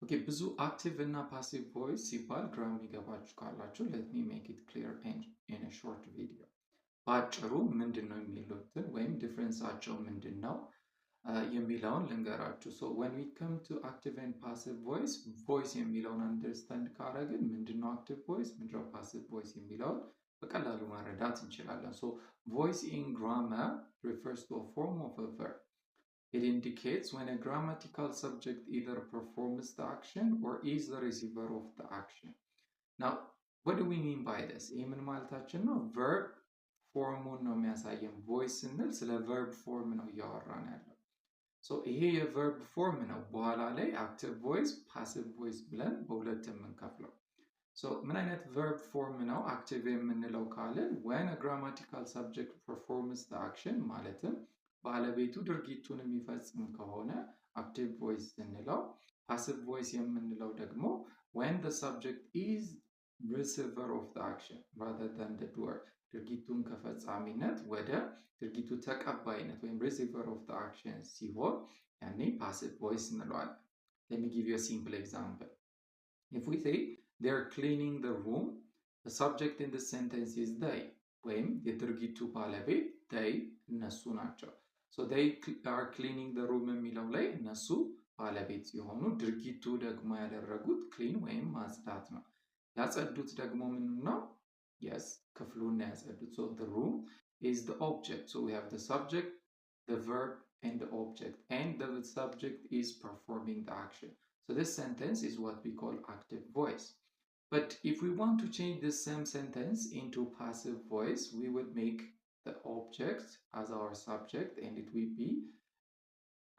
Okay, ብዙ active እና passive voice ሲባል ግራ የሚገባችሁ ካላችሁ let me make it clear in a short video። በአጭሩ ምንድን ነው የሚሉትን ወይም ዲፍረንሳቸው ምንድን ነው የሚለውን ልንገራችሁ። so when we come to active and passive voice የሚለውን understand ካረግን ምንድን ነው active voice ምንድን ነው passive voice የሚለውን በቀላሉ መረዳት እንችላለን። so voice in grammar refers to a form of a verb. It indicates when a grammatical subject either performs the action or is the receiver of the action. Now, what do we mean by this? ይህ ምን ማለታችን ነው? verb ፎርሙን ነው የሚያሳየን። voice ስንል ስለ verb form ነው እያወራን ያለው። so ይሄ የverb form ነው በኋላ ላይ active voice passive voice ብለን በሁለት የምንከፍለው። so ምን አይነት verb form ነው active የምንለው ካልን when a grammatical subject performs the action ማለትም ባለቤቱ ድርጊቱን የሚፈጽም ከሆነ active voice ስንለው፣ passive voice የምንለው ደግሞ when the subject is receiver of the action rather than the doer ድርጊቱን ከፈጻሚነት ወደ ድርጊቱ ተቀባይነት ወይም receiver of the action ሲሆን ያኔ passive voice እንለዋለን። let me give you a simple example. if we say they're cleaning the room, the subject in the sentence is they ወይም የድርጊቱ ባለቤት they እነሱ ናቸው። so they are cleaning the room የሚለው ላይ እነሱ ባለቤት ሲሆኑ ድርጊቱ ደግሞ ያደረጉት clean ወይም ማጽዳት ነው። ያጸዱት ደግሞ ምን ነው? yes ክፍሉን ያጸዱት። so the room is the object. so we have the subject, the verb and the object, and the subject is performing the action. so this sentence is what we call active voice. But if we want to change this same sentence into passive voice, we would make the object as our subject and it will be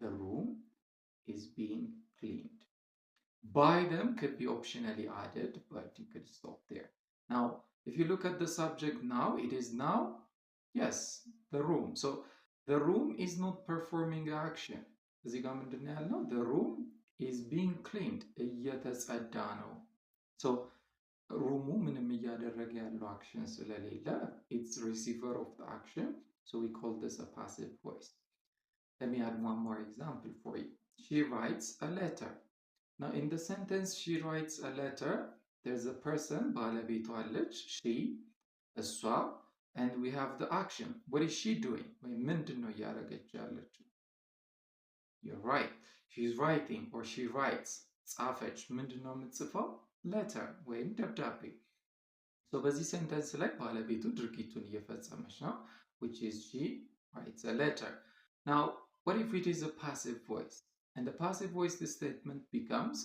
the room is being cleaned. By them could be optionally added, but you could stop there. Now, if you look at the subject now, it is now, yes, the room. So the room is not performing action. The room is being cleaned. So ሩሙ ምንም እያደረገ ያለው አክሽን ስለሌለ it's receiver of the action, so we call this a passive voice. let me add one more example for you. she writes a letter. now in the sentence she writes a letter, there's a person ባለቤቷ አለች she እሷ and we have the action. what is she doing? ወይ ምንድን ነው እያደረገች ያለችው? you're right, she's writing or she writes ጻፈች። ምንድን ነው የምትጽፈው? letter ወይም ደብዳቤ። so በዚህ ሴንተንስ ላይ ባለቤቱ ድርጊቱን እየፈጸመች ነው which is she writes a letter. now what if it is a passive voice? and the passive voice, the statement becomes